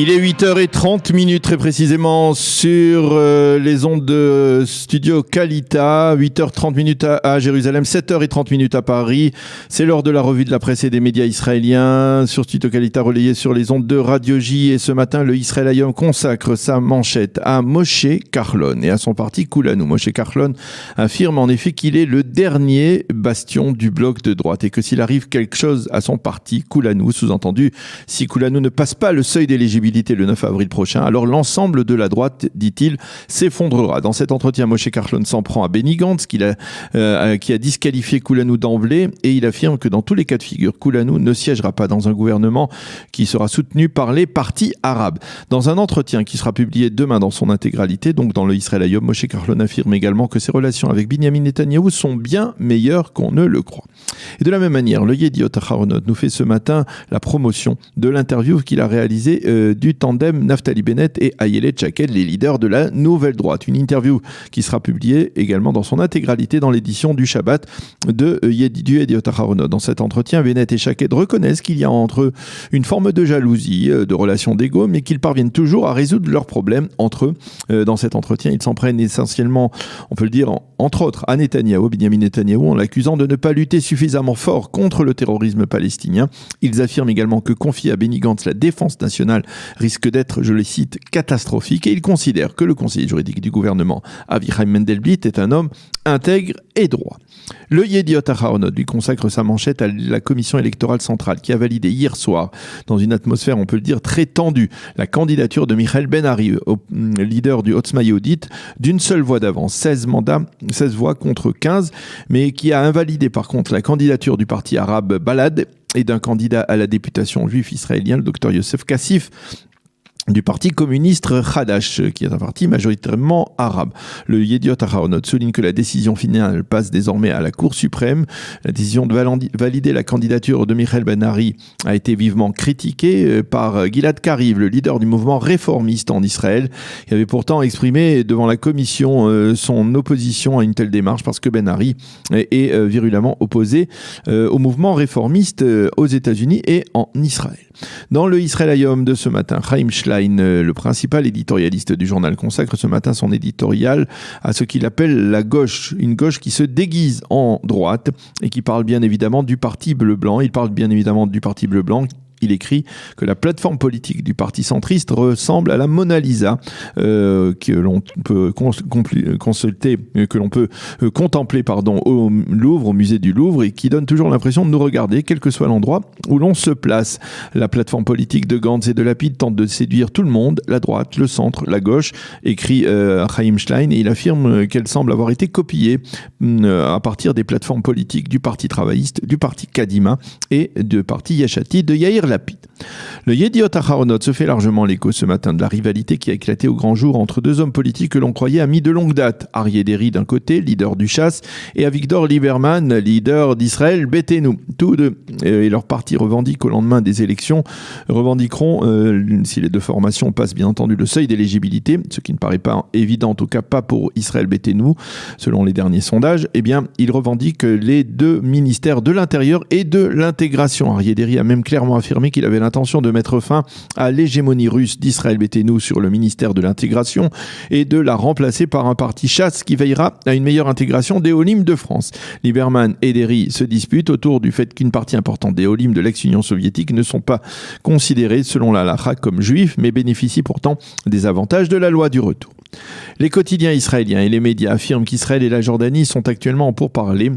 Il est 8h30 très précisément sur les ondes de Studio Kalita, 8h30 à Jérusalem, 7h30 à Paris. C'est l'heure de la revue de la presse et des médias israéliens sur Studio Kalita relayé sur les ondes de Radio J. Et ce matin, le Israël Hayom consacre sa manchette à Moshe Kahlon et à son parti Kulanu. Moshe Kahlon affirme en effet qu'il est le dernier bastion du bloc de droite et que s'il arrive quelque chose à son parti Kulanu, sous-entendu, si Kulanu ne passe pas le seuil d'éligibilité le 9 avril prochain, alors l'ensemble de la droite, dit-il, s'effondrera. Dans cet entretien, Moshe Kahlon s'en prend à Benny Gantz, qui a disqualifié Kulanu d'emblée, et il affirme que dans tous les cas de figure, Kulanu ne siégera pas dans un gouvernement qui sera soutenu par les partis arabes. Dans un entretien qui sera publié demain dans son intégralité, donc dans le Israël Hayom, Moshe Kahlon affirme également que ses relations avec Binyamin Netanyahou sont bien meilleures qu'on ne le croit. Et de la même manière, le Yediot Aharonot nous fait ce matin la promotion de l'interview qu'il a réalisée du tandem Naftali Bennett et Ayelet Shaked, les leaders de la nouvelle droite. Une interview qui sera publiée également dans son intégralité dans l'édition du Shabbat du Yediot Aharonot. Dans cet entretien, Bennett et Shaked reconnaissent qu'il y a entre eux une forme de jalousie, de relation d'ego, mais qu'ils parviennent toujours à résoudre leurs problèmes entre eux. Dans cet entretien, ils s'en prennent essentiellement, on peut le dire, entre autres, à Netanyahou, Binyamin Netanyahou, en l'accusant de ne pas lutter suffisamment fort contre le terrorisme palestinien. Ils affirment également que confier à Benny Gantz la défense nationale risque d'être, je les cite, catastrophique, et ils considèrent que le conseiller juridique du gouvernement, Avichai Mendelblit, est un homme intègre et droit. Le Yediot Aharonot lui consacre sa manchette à la commission électorale centrale qui a validé hier soir, dans une atmosphère, on peut le dire, très tendue, la candidature de Michael Ben-Ari, leader du Otzma Yehudit, d'une seule voix d'avance, 16 voix contre 15, mais qui a invalidé par contre la candidature du parti arabe Balad et d'un candidat à la députation juif israélien, le docteur Youssef Kassif, du parti communiste Hadash, qui est un parti majoritairement arabe. Le Yediot Aharonot souligne que la décision finale passe désormais à la Cour suprême. La décision de valider la candidature de Michael Ben-Ari a été vivement critiquée par Gilad Kariv, le leader du mouvement réformiste en Israël, qui avait pourtant exprimé devant la commission son opposition à une telle démarche parce que Ben-Ari est virulemment opposé au mouvement réformiste aux États-Unis et en Israël. Dans le Israël Hayom de ce matin, Chaim Schlein, le principal éditorialiste du journal, consacre ce matin son éditorial à ce qu'il appelle la gauche, une gauche qui se déguise en droite et qui parle bien évidemment du parti bleu-blanc. Il parle bien évidemment du parti bleu-blanc. Il écrit que la plateforme politique du parti centriste ressemble à la Mona Lisa que l'on peut contempler au Louvre, au musée du Louvre, et qui donne toujours l'impression de nous regarder, quel que soit l'endroit où l'on se place. La plateforme politique de Gantz et de Lapid tente de séduire tout le monde, la droite, le centre, la gauche, écrit Chaim Schlein, et il affirme qu'elle semble avoir été copiée à partir des plateformes politiques du parti travailliste, du parti Kadima et du parti Yeshatid de Yair Lapid. Le Yediot Aharonot se fait largement l'écho ce matin de la rivalité qui a éclaté au grand jour entre deux hommes politiques que l'on croyait amis de longue date. Aryeh Deri d'un côté, leader du Chasse, et Avigdor Lieberman, leader d'Israël Beitenu. Tous deux et leur parti revendiquent au lendemain des élections, si les deux formations passent bien entendu le seuil d'éligibilité, ce qui ne paraît pas évident, en tout cas pas pour Israël Beitenu, selon les derniers sondages, eh bien, ils revendiquent les deux ministères de l'Intérieur et de l'Intégration. Aryeh Deri a même clairement affirmé qu'il avait l'intention de mettre fin à l'hégémonie russe d'Israël Beitenu sur le ministère de l'Intégration et de la remplacer par un parti chasse qui veillera à une meilleure intégration des Olim de France. Lieberman et Deri se disputent autour du fait qu'une partie importante des Olim de l'ex-Union soviétique ne sont pas considérés selon la halakha comme juifs, mais bénéficient pourtant des avantages de la loi du retour. Les quotidiens israéliens et les médias affirment qu'Israël et la Jordanie sont actuellement en pourparlers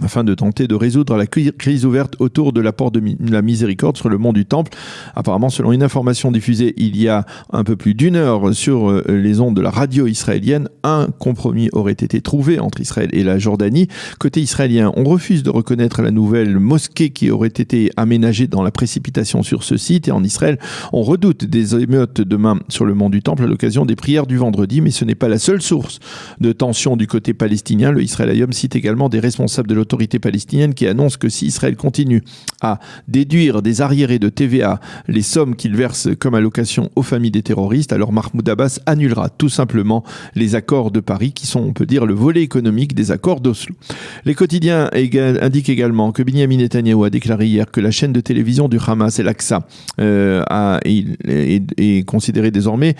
afin de tenter de résoudre la crise ouverte autour de l'apport de la miséricorde sur le mont du Temple. Apparemment, selon une information diffusée il y a un peu plus d'une heure sur les ondes de la radio israélienne, un compromis aurait été trouvé entre Israël et la Jordanie. Côté israélien, on refuse de reconnaître la nouvelle mosquée qui aurait été aménagée dans la précipitation sur ce site. Et en Israël, on redoute des émeutes demain sur le mont du Temple à l'occasion des prières du vendredi. Mais ce n'est pas la seule source de tension du côté palestinien. Le Israël Hayom cite également des responsables de l'autorité l'autorité palestinienne qui annonce que si Israël continue à déduire des arriérés de TVA les sommes qu'il verse comme allocation aux familles des terroristes, alors Mahmoud Abbas annulera tout simplement les accords de Paris qui sont, on peut dire, le volet économique des accords d'Oslo. Les quotidiens indiquent également que Benyamin Netanyahou a déclaré hier que la chaîne de télévision du Hamas, El-Aqsa, est considérée désormais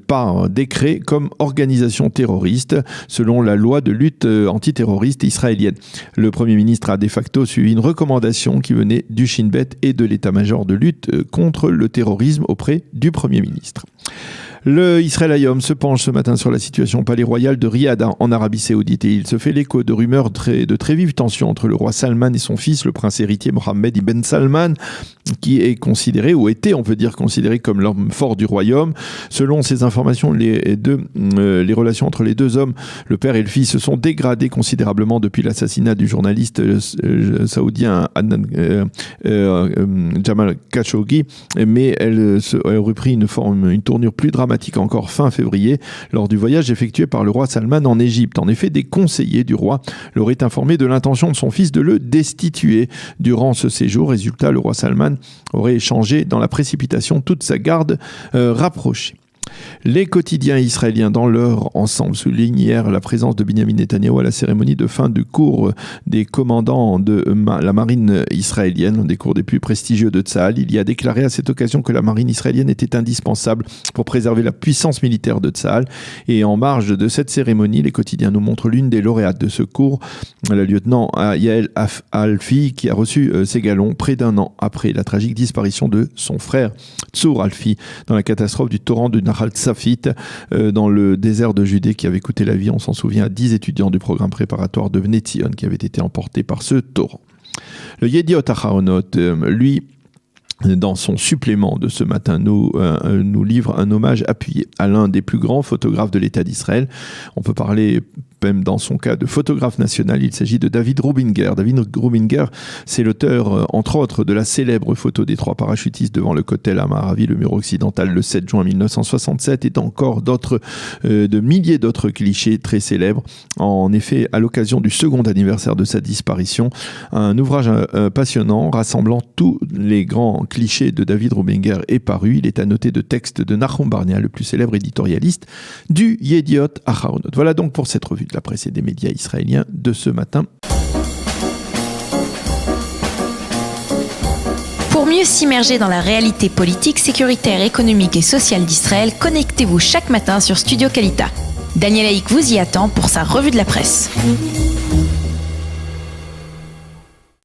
par décret comme organisation terroriste selon la loi de lutte antiterroriste israélienne. Le Premier ministre a de facto suivi une recommandation qui venait du Shin Bet et de l'état-major de lutte contre le terrorisme auprès du Premier ministre. Le Israël Hayom se penche ce matin sur la situation au palais royal de Riyad en Arabie Saoudite et il se fait l'écho de rumeurs de très vives tensions entre le roi Salman et son fils, le prince héritier Mohammed ibn Salman, qui est considéré, ou était, on peut dire, considéré comme l'homme fort du royaume. Selon ces informations, les relations entre les deux hommes, le père et le fils, se sont dégradées considérablement depuis l'assassinat du journaliste saoudien Jamal Khashoggi, mais elle aurait pris une tournure plus dramatique encore fin février lors du voyage effectué par le roi Salman en Égypte. En effet, des conseillers du roi l'auraient informé de l'intention de son fils de le destituer durant ce séjour. Résultat, le roi Salman aurait échangé dans la précipitation toute sa garde rapprochée. Les quotidiens israéliens dans leur ensemble soulignent hier la présence de Benyamin Netanyahou à la cérémonie de fin du cours des commandants de la marine israélienne, l'un des cours des plus prestigieux de Tsahal. Il y a déclaré à cette occasion que la marine israélienne était indispensable pour préserver la puissance militaire de Tsahal. Et en marge de cette cérémonie, les quotidiens nous montrent l'une des lauréates de ce cours, la lieutenant Yael Alfi, qui a reçu ses galons près d'un an après la tragique disparition de son frère Tzour Alfi dans la catastrophe du torrent de Nahal Tsafit dans le désert de Judée qui avait coûté la vie, on s'en souvient, à 10 étudiants du programme préparatoire de Bnei Tzion qui avaient été emportés par ce torrent. Le Yediot Aharonot, lui, dans son supplément de ce matin, nous livre un hommage appuyé à l'un des plus grands photographes de l'État d'Israël. On peut parler même dans son cas de photographe national, il s'agit de David Rubinger. David Rubinger, c'est l'auteur, entre autres, de la célèbre photo des trois parachutistes devant le Kotel Amaravi, le mur occidental, le 7 juin 1967, et encore de milliers d'autres clichés très célèbres. En effet, à l'occasion du second anniversaire de sa disparition, un ouvrage passionnant rassemblant tous les grands clichés de David Rubinger est paru. Il est annoté de textes de Nahum Barnea, le plus célèbre éditorialiste du Yediot Aharonot. Voilà donc pour cette revue de la presse et des médias israéliens de ce matin. Pour mieux s'immerger dans la réalité politique, sécuritaire, économique et sociale d'Israël, connectez-vous chaque matin sur Studio Kalita. Daniel Haïk vous y attend pour sa revue de la presse.